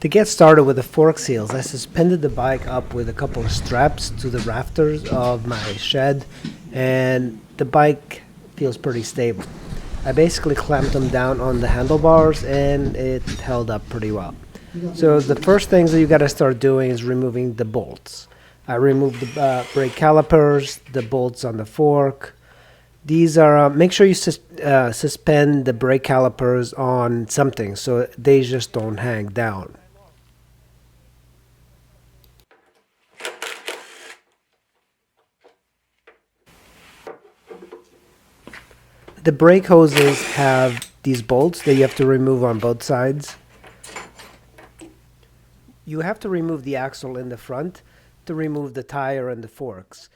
To get started with the fork seals, I suspended the bike up with a couple of straps to the rafters of my shed, and the bike feels pretty stable. I basically clamped them down on the handlebars and it held up pretty well. So the first things that you got to start doing is removing the bolts. I removed the brake calipers, the bolts on the fork. These are, make sure you suspend the brake calipers on something so they just don't hang down. The brake hoses have these bolts that you have to remove on both sides. You have to remove the axle in the front to remove the tire and the forks.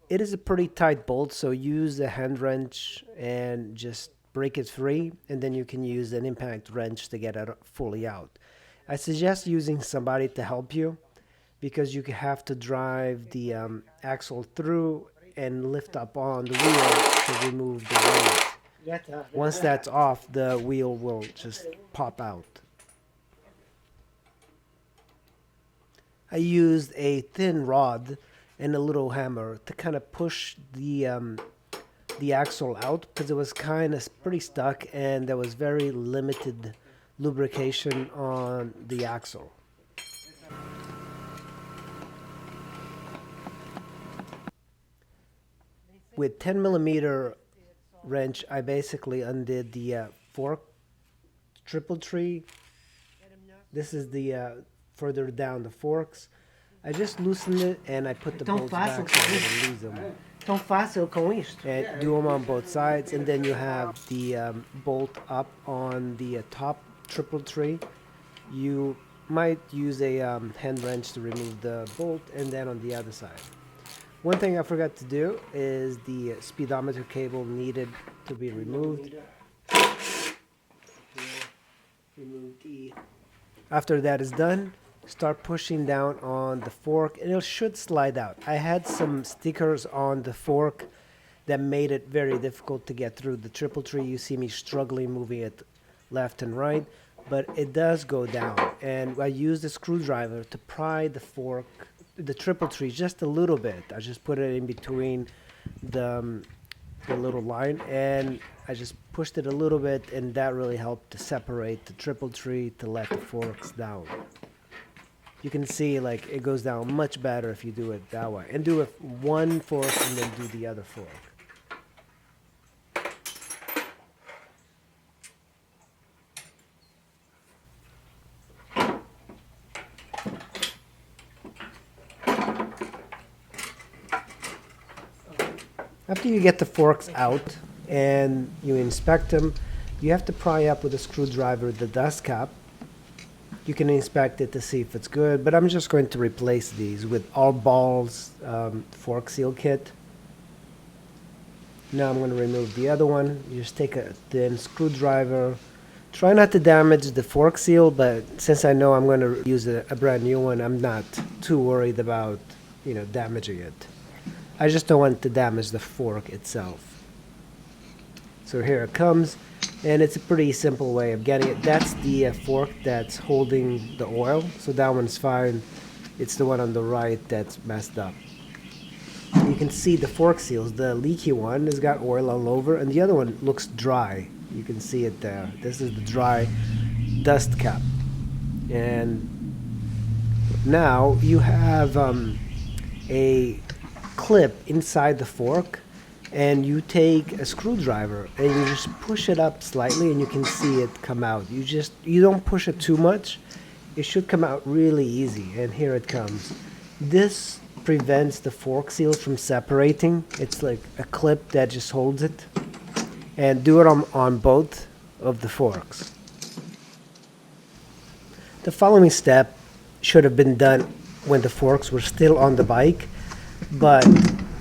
It is a pretty tight bolt, so use a hand wrench and just break it free, and then you can use an impact wrench to get it fully out. I suggest using somebody to help you because you have to drive the axle through and lift up on the wheel to remove the weight. Once that's off, the wheel will just pop out. I used a thin rod and a little hammer to kind of push the axle out because it was kind of pretty stuck and there was very limited lubrication on the axle. With 10mm wrench, I basically undid the fork triple tree. This is the further down the forks. I just loosened it and I put the bolts back so I didn't lose them. Tão fácil com isto. And do them on both sides, and then you have the bolt up on the top triple tree. You might use a hand wrench to remove the bolt, and then on the other side. One thing I forgot to do is the speedometer cable needed to be removed. After that is done, start pushing down on the fork and it should slide out. I had some stickers on the fork that made it very difficult to get through the triple tree. You see me struggling moving it left and right, but it does go down. And I used a screwdriver to pry the fork, the triple tree just a little bit. I just put it in between the little line and I just pushed it a little bit, and that really helped to separate the triple tree to let the forks down. You can see like it goes down much better if you do it that way. And do it one fork and then do the other fork. After you get the forks out and you inspect them, you have to pry up with a screwdriver the dust cap. You can inspect it to see if it's good, but I'm just going to replace these with All Balls fork seal kit. Now I'm going to remove the other one. You just take a thin screwdriver. Try not to damage the fork seal, but since I know I'm going to use a brand new one, I'm not too worried about, damaging it. I just don't want to damage the fork itself. So here it comes. And it's a pretty simple way of getting it. That's the fork that's holding the oil, so that one's fine. It's the one on the right that's messed up. You can see the fork seals. The leaky one has got oil all over, and the other one looks dry. You can see it there. This is the dry dust cap. And now you have a clip inside the fork, and you take a screwdriver and you just push it up slightly and you can see it come out. You don't push it too much. It should come out really easy, and here it comes. This prevents the fork seals from separating. It's like a clip that just holds it. And do it on both of the forks. The following step should have been done when the forks were still on the bike, but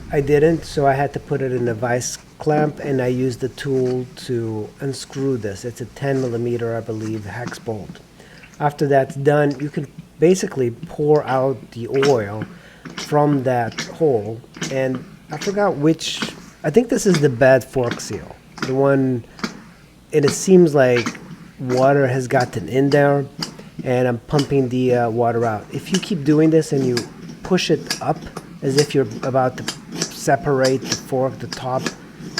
I didn't, so I had to put it in a vice clamp, and I used the tool to unscrew this. It's a 10mm, I believe, hex bolt. After that's done, you can basically pour out the oil from that hole, and I forgot which, I think this is the bad fork seal. The one, and it seems like water has gotten in there, and I'm pumping the water out. If you keep doing this and you push it up as if you're about to separate the fork, the top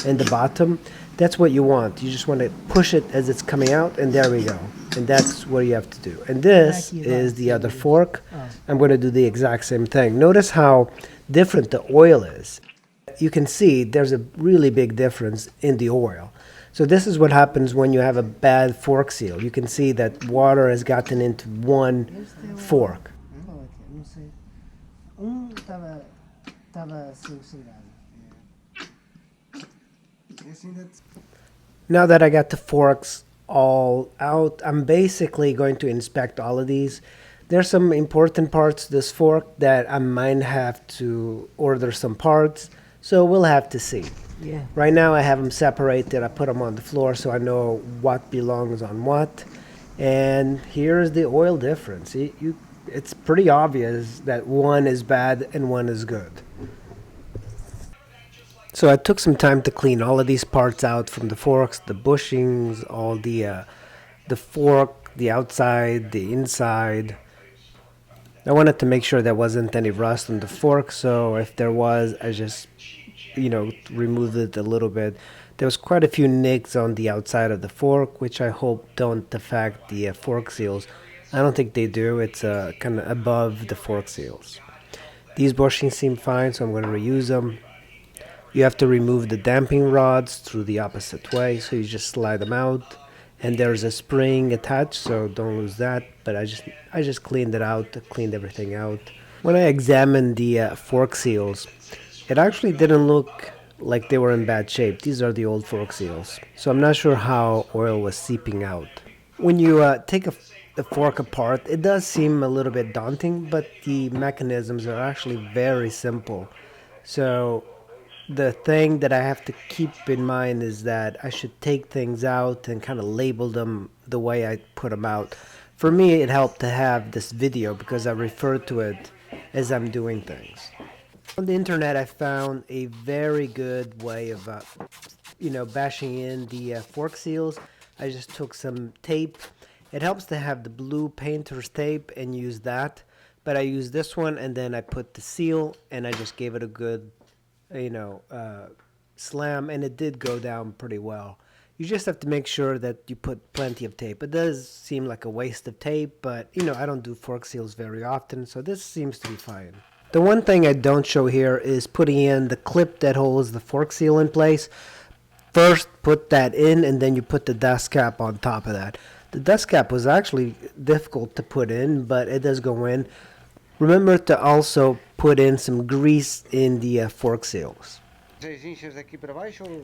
and the bottom, that's what you want. You just want to push it as it's coming out, and there we go. And that's what you have to do. And this is the other fork. I'm going to do the exact same thing. Notice how different the oil is. You can see there's a really big difference in the oil. So this is what happens when you have a bad fork seal. You can see that water has gotten into one fork. Now that I got the forks all out, I'm basically going to inspect all of these. There's some important parts to this fork that I might have to order some parts, so we'll have to see. Yeah. Right now I have them separated. I put them on the floor so I know what belongs on what. And here's the oil difference. It's pretty obvious that one is bad and one is good. So I took some time to clean all of these parts out from the forks, the bushings, all the fork, the outside, the inside. I wanted to make sure there wasn't any rust on the fork, so if there was, I just, removed it a little bit. There was quite a few nicks on the outside of the fork, which I hope don't affect the fork seals. I don't think they do. It's kind of above the fork seals. These bushings seem fine, so I'm going to reuse them. You have to remove the damping rods through the opposite way, so you just slide them out. And there's a spring attached, so don't lose that. But I just cleaned it out, cleaned everything out. When I examined the fork seals, it actually didn't look like they were in bad shape. These are the old fork seals, so I'm not sure how oil was seeping out. When you take the fork apart, it does seem a little bit daunting, but the mechanisms are actually very simple. So the thing that I have to keep in mind is that I should take things out and kind of label them the way I put them out. For me, it helped to have this video because I refer to it as I'm doing things. On the internet, I found a very good way of, bashing in the fork seals. I just took some tape. It helps to have the blue painter's tape and use that. But I used this one, and then I put the seal, and I just gave it a good slam, and it did go down pretty well. You just have to make sure that you put plenty of tape. It does seem like a waste of tape, but I don't do fork seals very often, so this seems to be fine. The one thing I don't show here is putting in the clip that holds the fork seal in place. First, put that in, and then you put the dust cap on top of that. The dust cap was actually difficult to put in, but it does go in. Remember to also put in some grease in the fork seals. I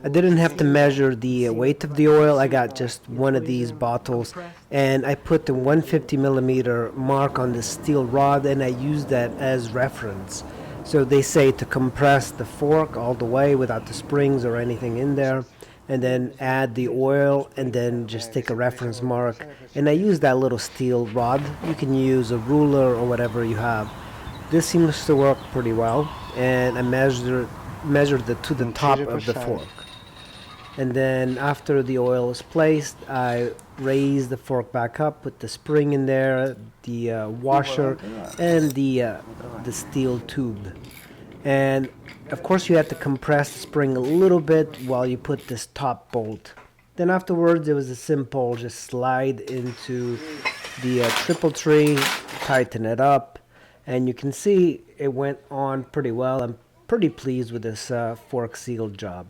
didn't have to measure the weight of the oil. I got just one of these bottles, and I put the 150 millimeter mark on the steel rod, and I used that as reference. So they say to compress the fork all the way without the springs or anything in there, and then add the oil, and then just take a reference mark. And I use that little steel rod. You can use a ruler or whatever you have. This seems to work pretty well, and I measured it to the top of the fork. And then after the oil is placed, I raise the fork back up, put the spring in there, the washer, and the steel tube. And of course you have to compress the spring a little bit while you put this top bolt. Then afterwards it was a simple just slide into the triple tree, tighten it up, and you can see it went on pretty well. I'm pretty pleased with this fork seal job.